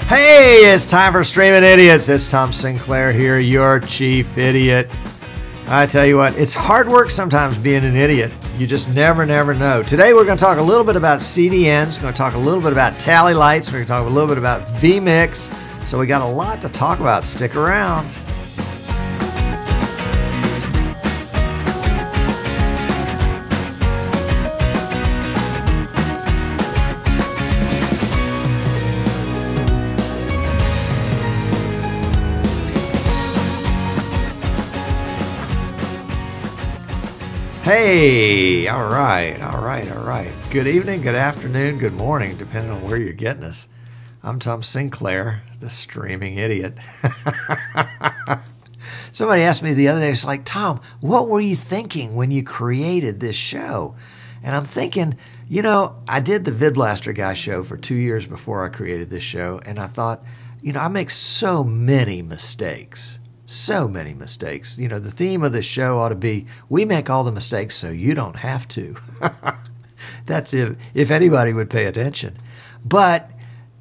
Hey, it's time for Streaming Idiots. It's Tom Sinclair here, your chief idiot. I tell you what, it's hard work sometimes being an idiot. You just never know. Today we're going to talk a little bit about CDNs. We're going to talk a little bit about tally lights. We're going to talk a little bit about vMix. So we got a lot to talk about. Stick around. Hey, all right. Good evening, good afternoon, good morning, depending on where you're getting us. I'm Tom Sinclair, the streaming idiot. Somebody asked me the other day, it's like, Tom, what were you thinking when you created this show? And I'm thinking, I did the VidBlaster Guy show for 2 years before I created this show, and I thought, I make so many mistakes. The theme of this show ought to be, we make all the mistakes so you don't have to. That's if anybody would pay attention. But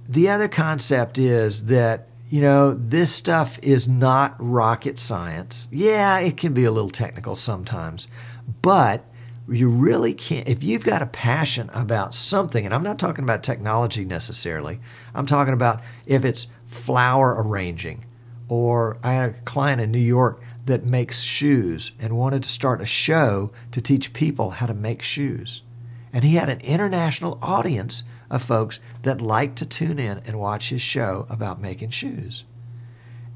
the other concept is that, this stuff is not rocket science. Yeah, it can be a little technical sometimes, but you really can't. If you've got a passion about something, and I'm not talking about technology necessarily, I'm talking about if it's flower arranging. Or I had a client in New York that makes shoes and wanted to start a show to teach people how to make shoes. And he had an international audience of folks that liked to tune in and watch his show about making shoes.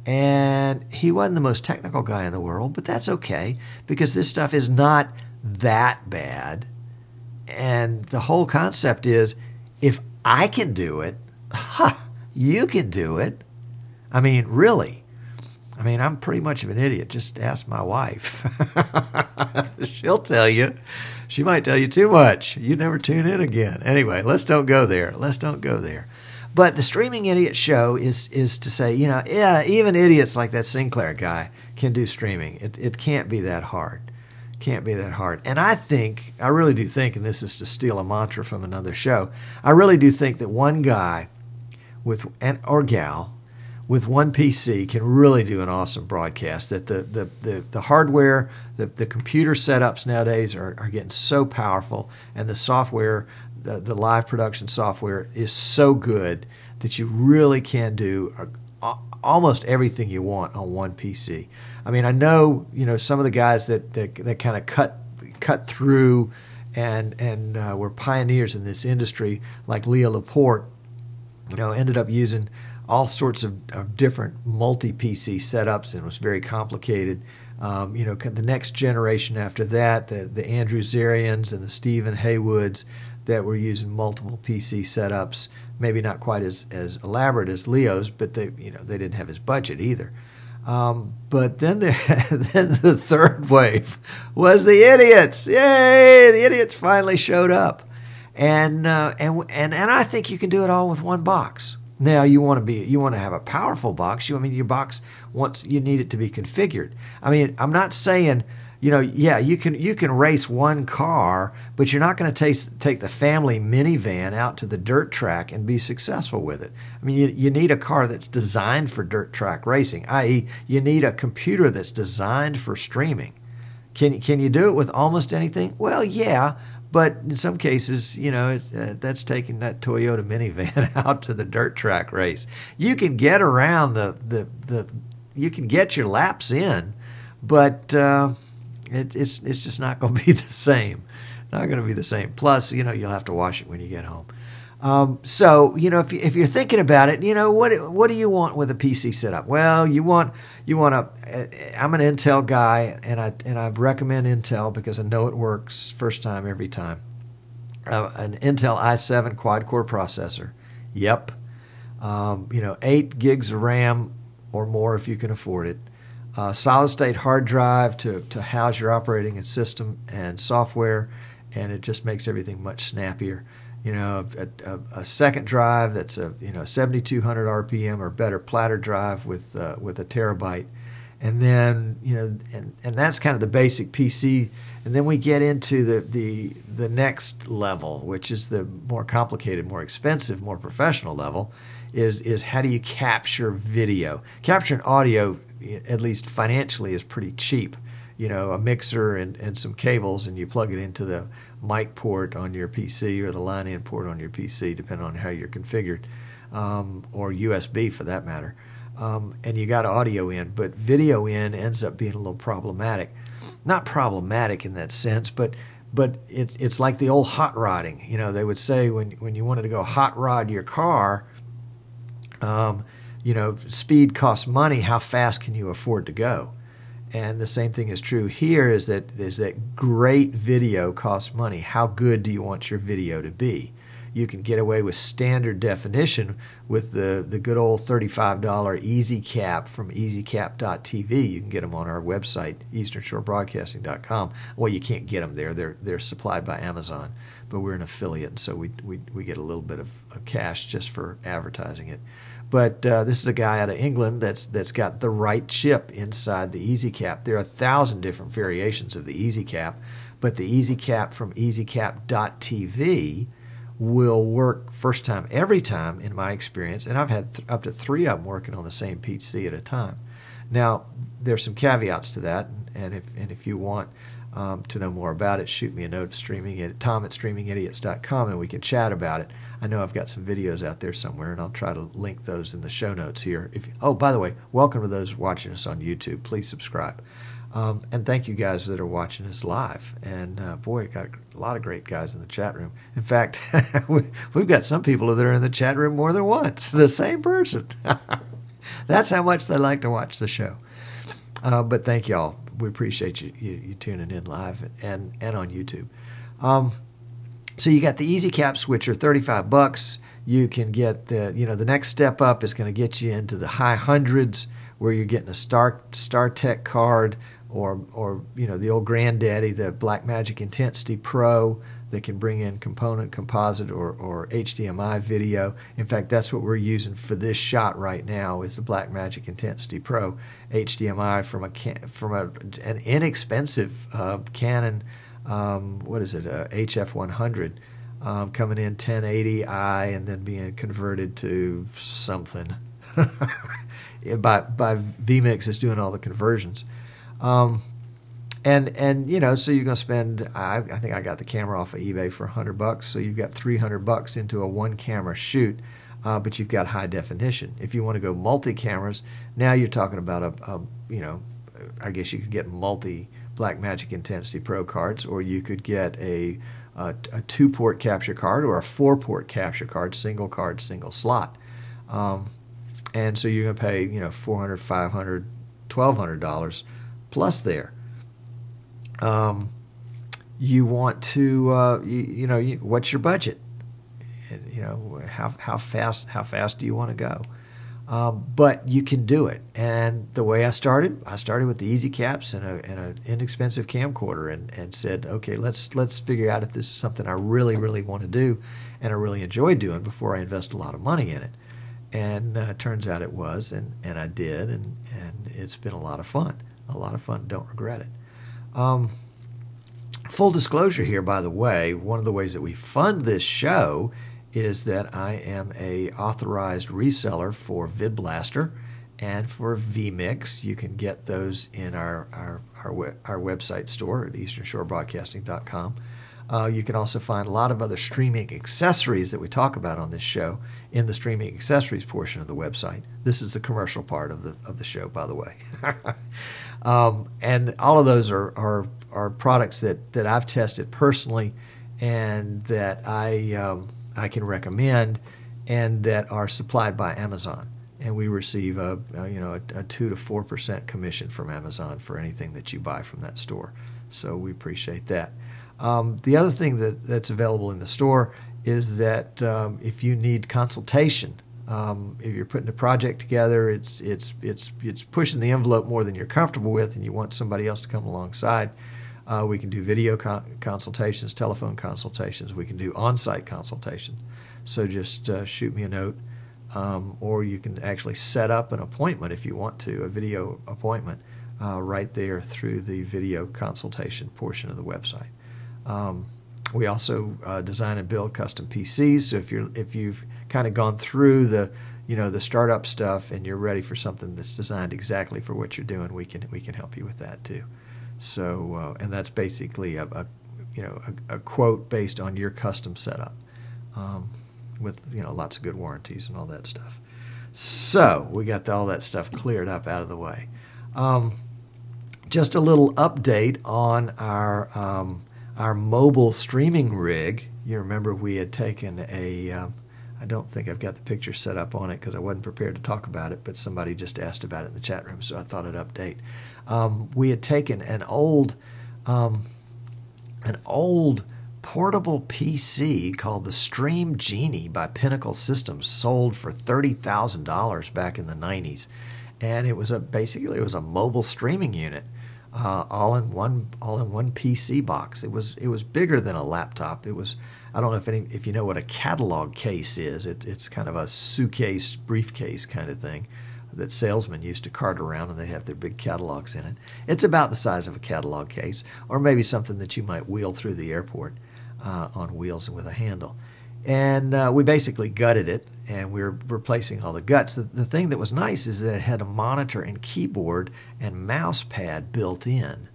And he wasn't the most technical guy in the world, but that's okay because this stuff is not that bad. And the whole concept is, if I can do it, you can do it. I mean, really. I'm pretty much of an idiot. Just ask my wife. She'll tell you. She might tell you too much. You never tune in again. Anyway, let's don't go there. But the Streaming Idiot Show is to say, even idiots like that Sinclair guy can do streaming. It can't be that hard. And I really do think, and this is to steal a mantra from another show, I really do think that one guy or gal with one PC can really do an awesome broadcast. That the hardware, the computer setups nowadays are getting so powerful, and the software, the live production software is so good that you really can do almost everything you want on one PC. I know some of the guys that kind of cut through and were pioneers in this industry, like Leo Laporte, ended up using all sorts of different multi-PC setups, and it was very complicated. The next generation after that, the Andrew Zarians and the Stephen Haywoods that were using multiple PC setups, maybe not quite as elaborate as Leo's, but they didn't have his budget either. But then the third wave was the idiots. Yay! The idiots finally showed up, and I think you can do it all with one box. Now you want to have a powerful box. Your box you need it to be configured. I'm not saying, you can race one car, but you're not going to take the family minivan out to the dirt track and be successful with it. You need a car that's designed for dirt track racing, i.e., you need a computer that's designed for streaming. Can you do it with almost anything? Well, yeah. But in some cases, that's taking that Toyota minivan out to the dirt track race. You can get around you can get your laps in, but it's just not going to be the same. Not going to be the same. Plus, you'll have to wash it when you get home. So if you're thinking about it, what do you want with a PC setup? Well, you want I'm an Intel guy, and I recommend Intel because I know it works first time every time. An Intel i7 quad-core processor. Yep. 8 gigs of RAM or more if you can afford it. Solid-state hard drive to house your operating system and software, and it just makes everything much snappier. A second drive that's a 7,200 RPM or better platter drive with a terabyte, And then, and that's kind of the basic PC. And then we get into the next level, which is the more complicated, more expensive, more professional level, is how do you capture video? Capturing audio, at least financially, is pretty cheap. A mixer and some cables, and you plug it into the mic port on your PC or the line-in port on your PC, depending on how you're configured, or USB for that matter. And you got audio in, but video in ends up being a little problematic. Not problematic in that sense, but it's like the old hot rodding. They would say when you wanted to go hot rod your car, speed costs money. How fast can you afford to go? And the same thing is true here, is that great video costs money. How good do you want your video to be? You can get away with standard definition with the good old $35 Easy Cap from easycap.tv. You can get them on our website, easternshorebroadcasting.com. Well, you can't get them there. They're supplied by Amazon, but we're an affiliate, so we get a little bit of cash just for advertising it. But this is a guy out of England that's got the right chip inside the Easy Cap. There are 1,000 different variations of the Easy Cap, but the Easy Cap from easycap.tv will work first time every time, in my experience, and I've had up to 3 of them working on the same PC at a time. Now, there's some caveats to that, and if you want to know more about it, shoot me a note at tom@streamingidiots.com, and we can chat about it. I know I've got some videos out there somewhere, and I'll try to link those in the show notes here. Oh, by the way, welcome to those watching us on YouTube. Please subscribe. And thank you guys that are watching us live. And boy, got a lot of great guys in the chat room. In fact, we've got some people that are in the chat room more than once. The same person. That's how much they like to watch the show. But thank y'all. We appreciate you tuning in live and on YouTube. So you got the Easy Caps, which are $35. You can get the next step up is going to get you into the high hundreds, where you're getting a StarTech card, or the old granddaddy, the Blackmagic Intensity Pro, that can bring in component, composite, or HDMI video. In fact, that's what we're using for this shot right now, is the Blackmagic Intensity Pro HDMI from an inexpensive Canon. What is it? HF100, coming in 1080i and then being converted to something. by vMix is doing all the conversions. So you're going to spend, I think I got the camera off of eBay for $100, so you've got $300 into a one camera shoot, but you've got high definition. If you want to go multi cameras, now you're talking about I guess you could get multi Blackmagic Intensity Pro cards, or you could get a 2-port capture card or a 4-port capture card, single slot. And so you're going to pay, $400, $500, $1,200 plus there. You want to, what's your budget? How fast do you want to go? But you can do it. And the way I started with the Easy Caps and an inexpensive camcorder, and said, okay, let's figure out if this is something I really, really want to do and I really enjoy doing before I invest a lot of money in it. And turns out it was, and I did, and it's been a lot of fun. Don't regret it. Full disclosure here, by the way, one of the ways that we fund this show is that I am a authorized reseller for VidBlaster and for vMix. You can get those in our website store at easternshorebroadcasting.com. You can also find a lot of other streaming accessories that we talk about on this show in the streaming accessories portion of the website. This is the commercial part of the show, by the way. And all of those are products that I've tested personally, and that I can recommend, and that are supplied by Amazon. And we receive a 2 to 4% commission from Amazon for anything that you buy from that store. So we appreciate that. The other thing that's available in the store is that if you need consultation, if you're putting a project together, it's pushing the envelope more than you're comfortable with, and you want somebody else to come alongside, we can do video consultations, telephone consultations. We can do on-site consultations. So just shoot me a note or you can actually set up an appointment if you want to, a video appointment, right there through the video consultation portion of the website. We also design and build custom PCs. So if you've kind of gone through the the startup stuff and you're ready for something that's designed exactly for what you're doing, we can help you with that too. So and that's basically a quote based on your custom setup, with lots of good warranties and all that stuff. So we got all that stuff cleared up out of the way. Just a little update on our mobile streaming rig. You remember we had taken I don't think I've got the picture set up on it because I wasn't prepared to talk about it, but somebody just asked about it in the chat room, so I thought I'd update. We had taken an old portable PC called the Stream Genie by Pinnacle Systems, sold for $30,000 back in the 90s, and it was basically a mobile streaming unit, all in one PC box. It was bigger than a laptop. It was, I don't know if you know what a catalog case is. It's kind of a suitcase, briefcase kind of thing that salesmen used to cart around, and they have their big catalogs in it. It's about the size of a catalog case, or maybe something that you might wheel through the airport on wheels and with a handle. And we basically gutted it, and we're replacing all the guts. The thing that was nice is that it had a monitor and keyboard and mouse pad built in.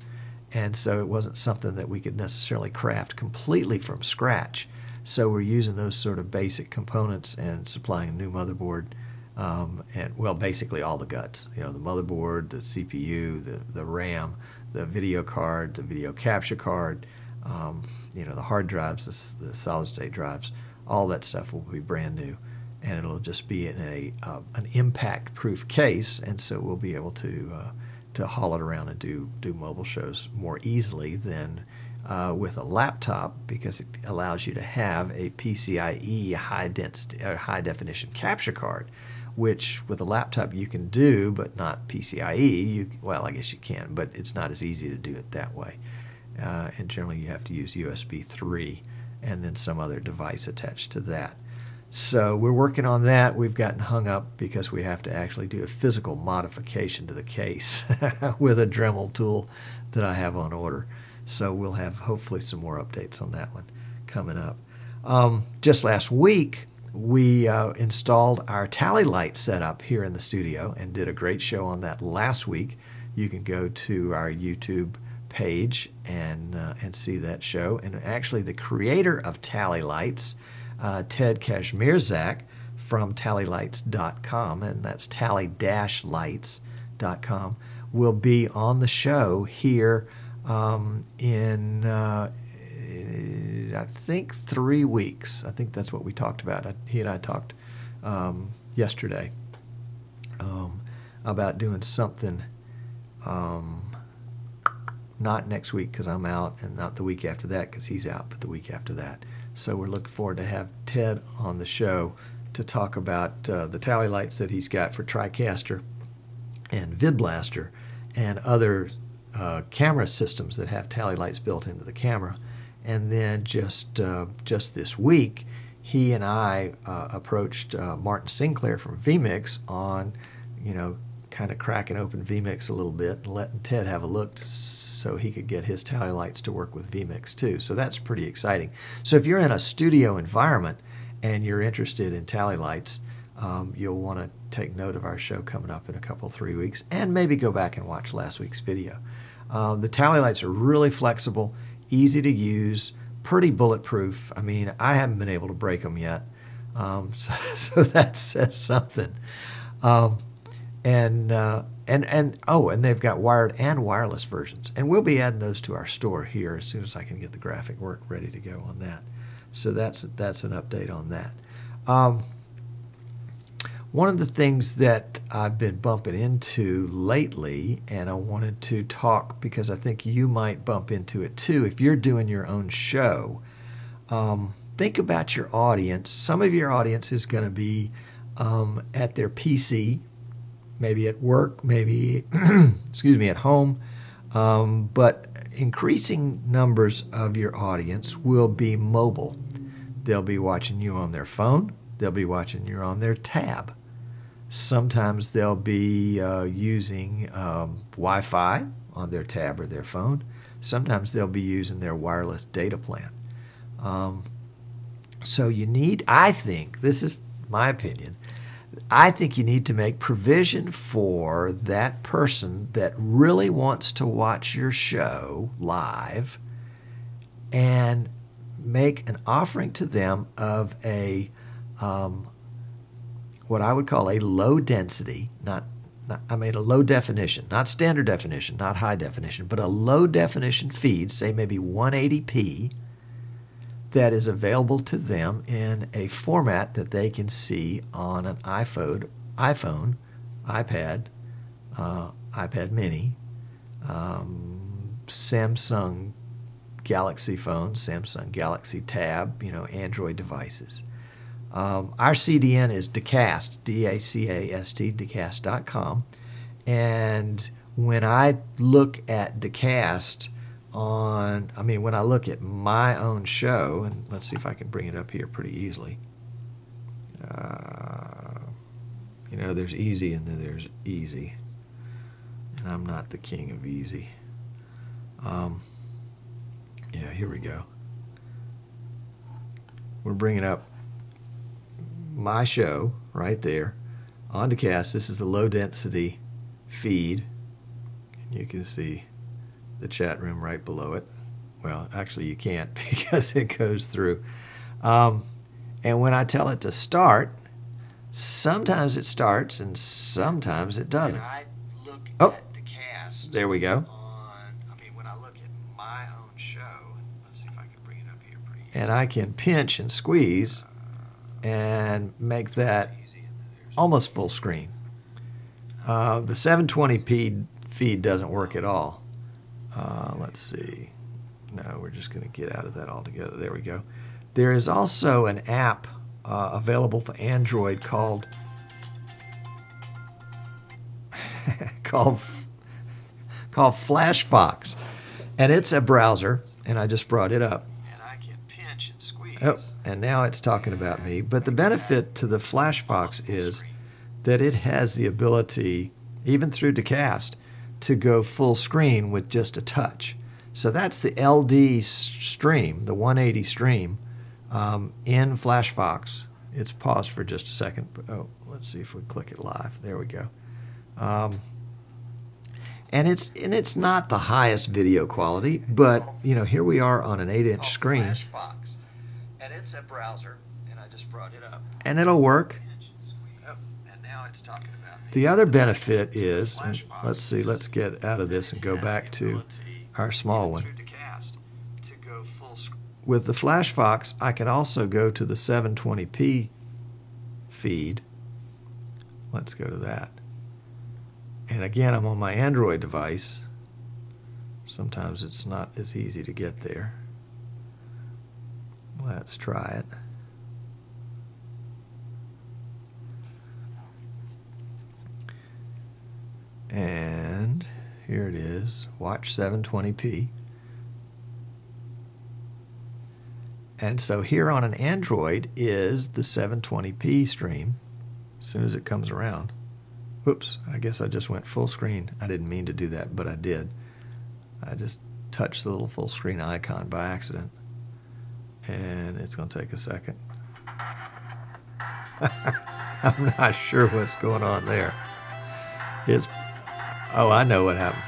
And so it wasn't something that we could necessarily craft completely from scratch. So we're using those sort of basic components and supplying a new motherboard, and well, basically all the guts. The motherboard, the CPU, the RAM, the video card, the video capture card, the hard drives, the solid state drives. All that stuff will be brand new, and it'll just be in an impact-proof case, and so we'll be able to haul it around and do mobile shows more easily than with a laptop, because it allows you to have a PCIe high definition capture card, which with a laptop you can do, but not PCIe. Well, I guess you can, but it's not as easy to do it that way. And generally you have to use USB 3 and then some other device attached to that. So we're working on that. We've gotten hung up because we have to actually do a physical modification to the case with a Dremel tool that I have on order. So we'll have hopefully some more updates on that one coming up. Just last week, we installed our tally light setup here in the studio and did a great show on that last week. You can go to our YouTube page and see that show. And actually the creator of Tally Lights, Ted Kashmirzak from tallylights.com, and that's tally-lights.com, will be on the show here in I think 3 weeks. I think that's what we talked about. He and I talked yesterday about doing something not next week because I'm out, and not the week after that because he's out, but the week after that. So we're looking forward to have Ted on the show to talk about the tally lights that he's got for TriCaster and VidBlaster and other camera systems that have tally lights built into the camera. And then just this week, he and I approached Martin Sinclair from vMix on, kind of cracking open vMix a little bit and letting Ted have a look so he could get his tally lights to work with vMix too. So that's pretty exciting. So if you're in a studio environment and you're interested in tally lights, you'll want to take note of our show coming up in a couple, 3 weeks, and maybe go back and watch last week's video. The tally lights are really flexible, easy to use, pretty bulletproof. I mean, I haven't been able to break them yet, so that says something. And they've got wired and wireless versions, and we'll be adding those to our store here as soon as I can get the graphic work ready to go on that. So that's an update on that. One of the things that I've been bumping into lately, and I wanted to talk because I think you might bump into it too if you're doing your own show. Think about your audience. Some of your audience is going to be at their PC, maybe at work, maybe excuse me, at home, but increasing numbers of your audience will be mobile. They'll be watching you on their phone, they'll be watching you on their tab. Sometimes they'll be using Wi-Fi on their tab or their phone. Sometimes they'll be using their wireless data plan. So you need, I think, this is my opinion, I think you need to make provision for that person that really wants to watch your show live and make an offering to them of a what I would call a low density, a low definition, not standard definition, not high definition, but a low definition feed, say maybe 180p, that is available to them in a format that they can see on an iPhone, iPad, iPad mini, Samsung Galaxy phone, Samsung Galaxy Tab, Android devices. Our CDN is Dacast, D-A-C-A-S-T, Dacast.com. And when I look at Dacast when I look at my own show, and let's see if I can bring it up here pretty easily. There's easy and then there's easy. And I'm not the king of easy. Here we go. We're bringing up my show right there on Dacast. This is the low density feed. And you can see the chat room right below it. Well, actually you can't because it goes through. And when I tell it to start, sometimes it starts and sometimes it doesn't. There we go. When I look at my own show, let's see if I can bring it up here pretty easy. And I can pinch and squeeze and make that almost full screen. The 720p feed doesn't work at all. Let's see. No, we're just going to get out of that altogether. There we go. There is also an app available for Android called FlashFox, and it's a browser. And I just brought it up. And I can pinch and squeeze. Oh, and now it's talking about me. But the benefit to the FlashFox is that it has the ability, even through Dacast, to go full screen with just a touch. So that's the LD stream, the 180 stream in FlashFox. It's paused for just a second. But, let's see if we click it live. There we go. And it's not the highest video quality, but here we are on an 8-inch screen. FlashFox. And it's a browser, and I just brought it up. And it'll work. And now it's talking about me. The other benefit is, let's see, let's get out of this and go back to our small one. With the FlashFox, I can also go to the 720p feed. Let's go to that. And again, I'm on my Android device. Sometimes it's not as easy to get there. Let's try it. And here it is. Watch 720p. And so here on an Android is the 720p stream as soon as it comes around. Whoops, I guess I just went full screen. I didn't mean to do that, but I did. I just touched the little full screen icon by accident. And it's going to take a second. I'm not sure what's going on there. Oh, I know what happened.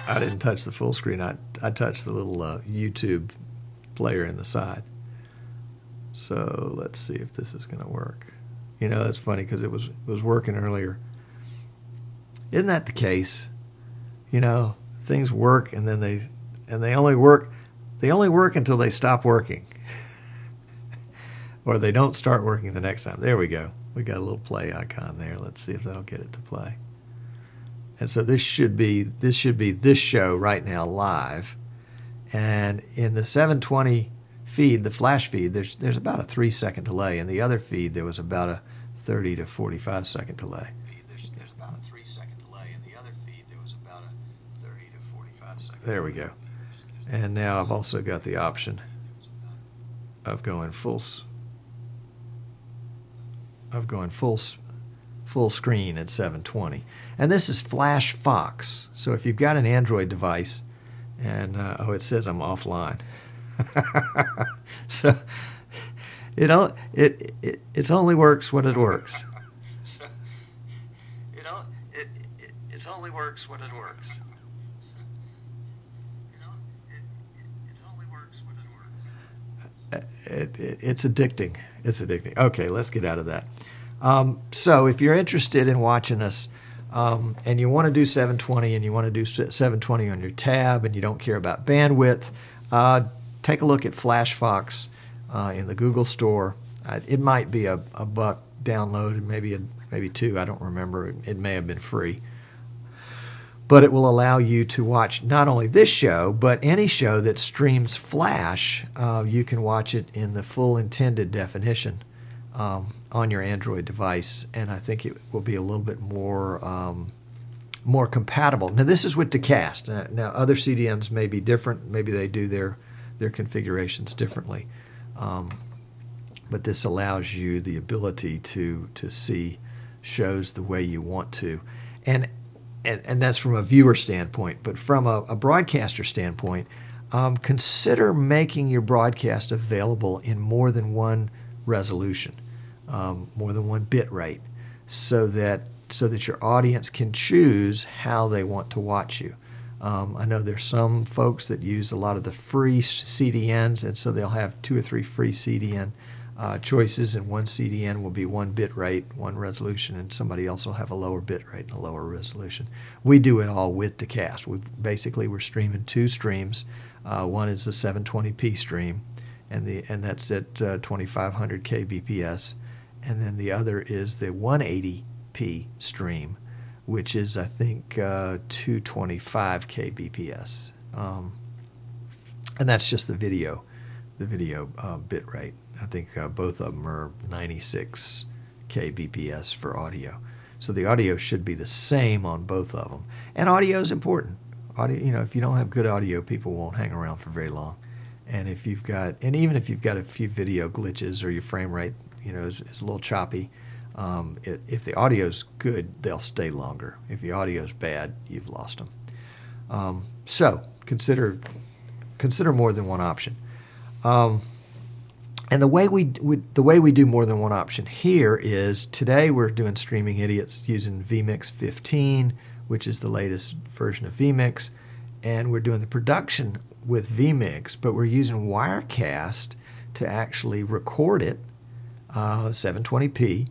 I didn't touch the full screen. I touched the little YouTube player in the side. So let's see if this is going to work. That's funny because it was working earlier. Isn't that the case? Things work and then they only work until they stop working. Or they don't start working the next time. There we go. We got a little play icon there. Let's see if that'll get it to play. And so this should be this show right now live. And in the 720 feed, the flash feed, there's about a 3-second delay. In the other feed, there was about a 30 to 45 second delay. There's about a 3-second delay. In the other feed, there was about a 30 to 45 second delay. There we go. And now I've also got the option of going full. of going full screen at 720. And this is Flash Fox. So if you've got an Android device, and it says I'm offline. So it only works when it works. So it only works when it works. So, it only works when it works. It's addicting. It's addicting. Okay, let's get out of that. So if you're interested in watching us, and you want to do 720 and you want to do 720 on your tab and you don't care about bandwidth, take a look at Flash Fox in the Google Store. It might be a $1 download, maybe $2. I don't remember. It may have been free. But it will allow you to watch not only this show, but any show that streams Flash. You can watch it in the full intended definition on your Android device, and I think it will be a little bit more compatible. Now, this is with Decast. Now, other CDNs may be different. Maybe they do their configurations differently. But this allows you the ability to see shows the way you want to. And that's from a viewer standpoint. But from a broadcaster standpoint, consider making your broadcast available in more than one resolution, more than one bit rate, so that your audience can choose how they want to watch you. I know there's some folks that use a lot of the free CDNs, and so they'll have 2 or 3 free CDN choices, and one CDN will be one bit rate, one resolution, and somebody else will have a lower bit rate and a lower resolution. We do it all with Decast. We're streaming 2 streams. One is the 720p stream, and that's at 2500 kbps, and then the other is the 180p stream, which is, I think, 225 kbps, and that's just the video bit rate. I think both of them are 96 kbps for audio, so the audio should be the same on both of them. And audio is important. Audio, if you don't have good audio, people won't hang around for very long. And even if you've got a few video glitches or your frame rate, is a little choppy, if the audio's good, they'll stay longer. If the audio's bad, you've lost them. So consider more than one option. And the way we do more than one option here is, today we're doing Streaming Idiots using vMix 15, which is the latest version of vMix, and we're doing the production with vMix, but we're using Wirecast to actually record it 720p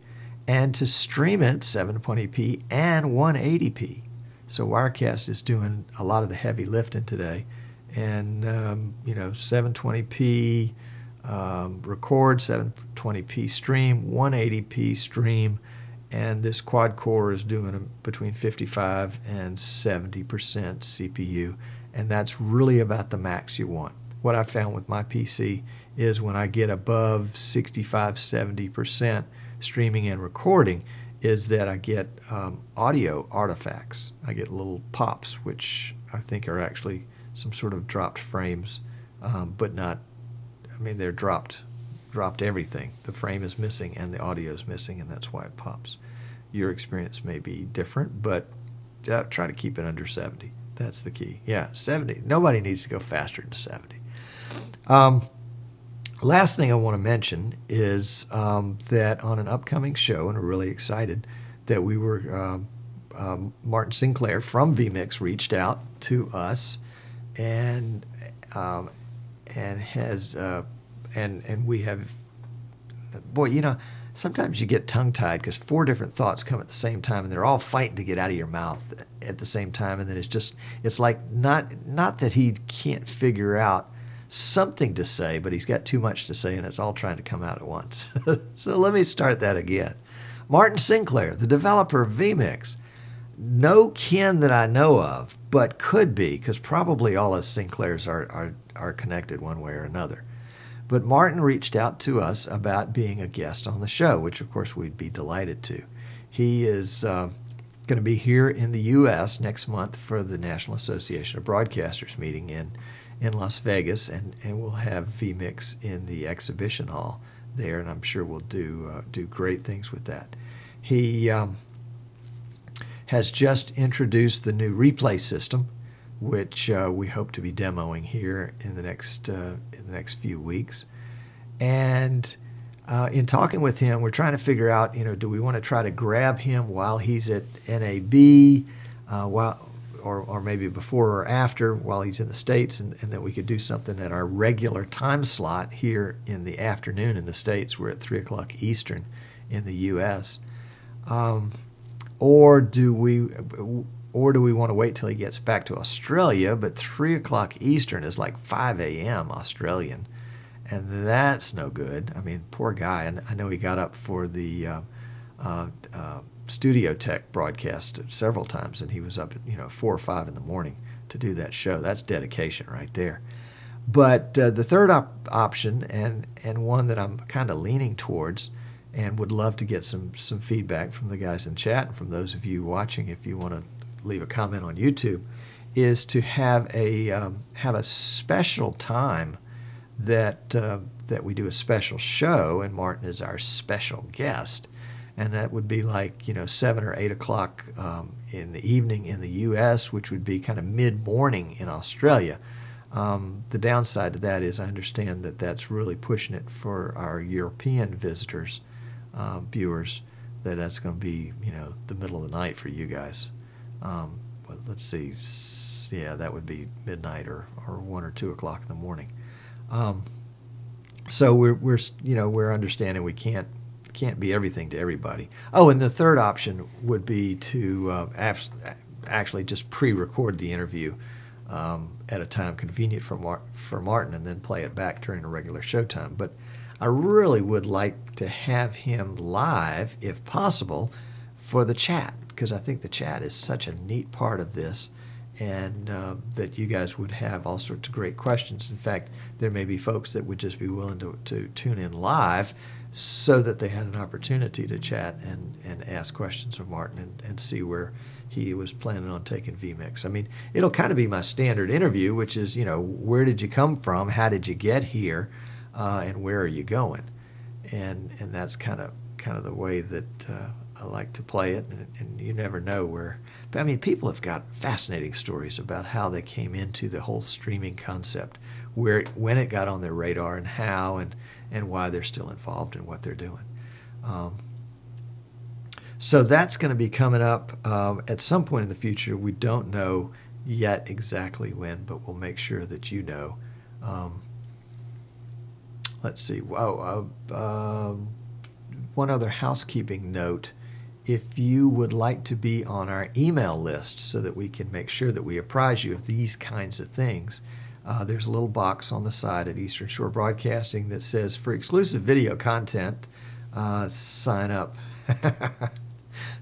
and to stream it 720p and 180p. So Wirecast is doing a lot of the heavy lifting today, and 720p record, 720p stream, 180p stream, and this quad core is doing between 55 and 70% CPU, and that's really about the max you want. What I found with my PC is when I get above 65-70% streaming and recording, is that I get audio artifacts. I get little pops, which I think are actually some sort of dropped frames, but not. I mean, they're dropped everything. The frame is missing and the audio is missing, and that's why it pops. Your experience may be different, but try to keep it under 70. That's the key. Yeah, 70. Nobody needs to go faster than 70. Last thing I want to mention is that on an upcoming show, and we're really excited that we were, Martin Sinclair from vMix reached out to us and has and we have, boy, sometimes you get tongue-tied because 4 different thoughts come at the same time, and they're all fighting to get out of your mouth at the same time, and then it's like not that he can't figure out something to say, but he's got too much to say, and it's all trying to come out at once. So let me start that again. Martin Sinclair, the developer of vMix, no kin that I know of, but could be, because probably all us Sinclairs are connected one way or another. But Martin reached out to us about being a guest on the show, which of course we'd be delighted to. He is going to be here in the U.S. next month for the National Association of Broadcasters meeting in Las Vegas, and we'll have vMix in the exhibition hall there, and I'm sure we'll do great things with that. He has just introduced the new replay system, which we hope to be demoing here in the next few weeks. And in talking with him, we're trying to figure out, do we want to try to grab him while he's at NAB, or maybe before or after while he's in the States, and that we could do something at our regular time slot here in the afternoon in the States. We're at 3 o'clock Eastern in the U.S. Or do we want to wait till he gets back to Australia? But 3 o'clock Eastern is like 5 a.m. Australian, and that's no good. I mean, poor guy. And I know he got up for the Studio Tech broadcast several times, and he was up at 4 or 5 in the morning to do that show. That's dedication right there. But the third option, and one that I'm kind of leaning towards, and would love to get some feedback from the guys in chat and from those of you watching, if you want to leave a comment on YouTube, is to have a special time that we do a special show, and Martin is our special guest. And that would be like 7 or 8 o'clock in the evening in the U.S., which would be kind of mid-morning in Australia. The downside to that is I understand that that's really pushing it for our European visitors, viewers, that's going to be the middle of the night for you guys. But let's see, yeah, that would be midnight or 1 or 2 o'clock in the morning. So we're understanding we can't be everything to everybody. Oh, and the third option would be to actually just pre-record the interview at a time convenient for Martin, and then play it back during a regular showtime. But I really would like to have him live, if possible, for the chat, because I think the chat is such a neat part of this, and that you guys would have all sorts of great questions. In fact, there may be folks that would just be willing to tune in live so that they had an opportunity to chat and ask questions of Martin and see where he was planning on taking vMix. I mean, it'll kind of be my standard interview, which is, where did you come from? How did you get here? And where are you going? And that's kind of the way that I like to play it. And you never know where. But I mean, people have got fascinating stories about how they came into the whole streaming concept, when it got on their radar, and how, and why they're still involved in what they're doing. So that's going to be coming up at some point in the future. We don't know yet exactly when, but we'll make sure that you know. Let's see. One other housekeeping note. If you would like to be on our email list so that we can make sure that we apprise you of these kinds of things, there's a little box on the side at Eastern Shore Broadcasting that says, for exclusive video content, sign up.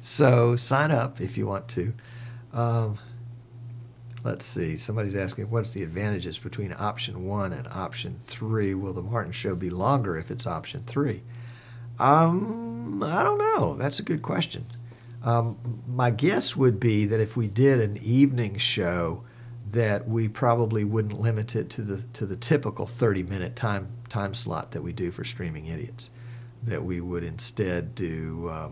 So sign up if you want to. Let's see. Somebody's asking, what's the advantages between option 1 and option 3? Will the Martin Show be longer if it's option 3? I don't know. That's a good question. My guess would be that if we did an evening show, that we probably wouldn't limit it to the typical 30-minute time slot that we do for Streaming Idiots. That we would instead do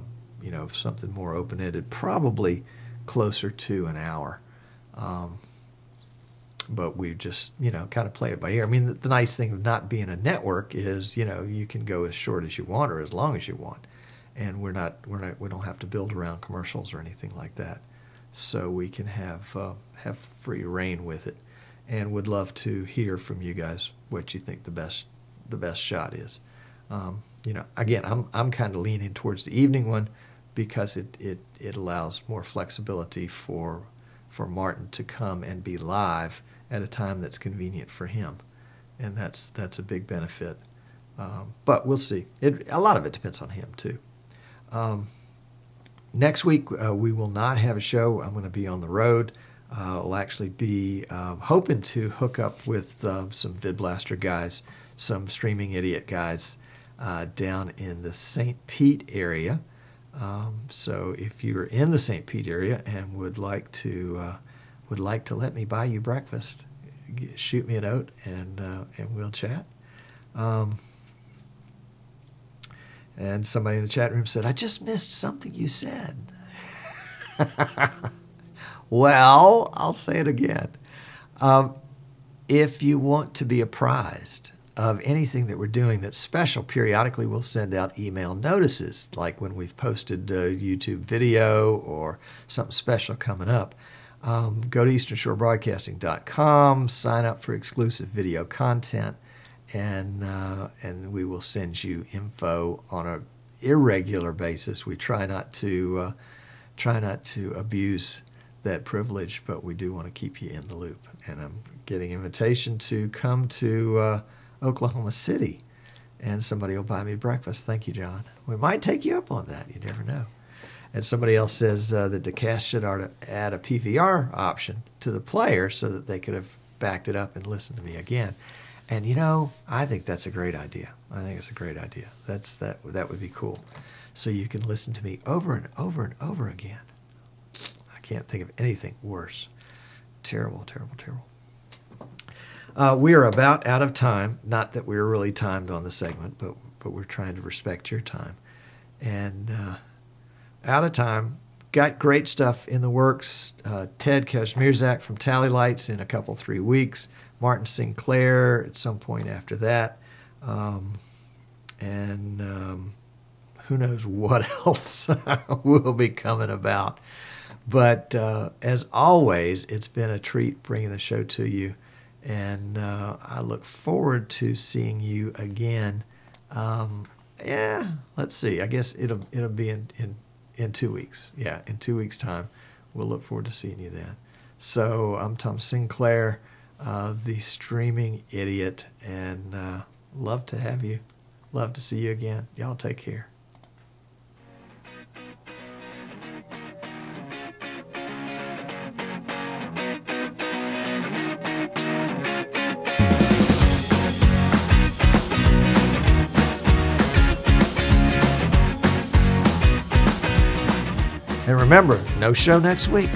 something more open-ended, probably closer to an hour. But we just kind of play it by ear. I mean, the nice thing of not being a network is you can go as short as you want or as long as you want, and we don't have to build around commercials or anything like that. So we can have free reign with it, and would love to hear from you guys what you think the best shot is. Again, I'm kind of leaning towards the evening one because it allows more flexibility for Martin to come and be live at a time that's convenient for him, and that's a big benefit. But we'll see. A lot of it depends on him too. Next week we will not have a show. I'm going to be on the road. We'll actually be hoping to hook up with some VidBlaster guys, some Streaming Idiot guys down in the St. Pete area. So if you're in the St. Pete area and would like to let me buy you breakfast, shoot me a note and we'll chat. And somebody in the chat room said, I just missed something you said. Well, I'll say it again. If you want to be apprised of anything that we're doing that's special, periodically we'll send out email notices, like when we've posted a YouTube video or something special coming up. Go to easternshorebroadcasting.com, sign up for exclusive video content, and we will send you info on an irregular basis. We try not to abuse that privilege, but we do want to keep you in the loop. And I'm getting an invitation to come to Oklahoma City, and somebody will buy me breakfast. Thank you, John. We might take you up on that. You never know. And somebody else says that the cast should add a PVR option to the player so that they could have backed it up and listened to me again. And, you know, I think that's a great idea. I think it's a great idea. That would be cool. So you can listen to me over and over and over again. I can't think of anything worse. Terrible, terrible, terrible. We are about out of time. Not that we're really timed on the segment, but we're trying to respect your time. And out of time. Got great stuff in the works. Ted Kazmierzak from Tally Lights in a couple, 3 weeks. Martin Sinclair at some point after that. And who knows what else will be coming about. But as always, it's been a treat bringing the show to you. And I look forward to seeing you again. Let's see. I guess it'll be in 2 weeks. Yeah, in 2 weeks' time. We'll look forward to seeing you then. So I'm Tom Sinclair, the streaming idiot, and love to have you. Love to see you again. Y'all take care. And remember, no show next week.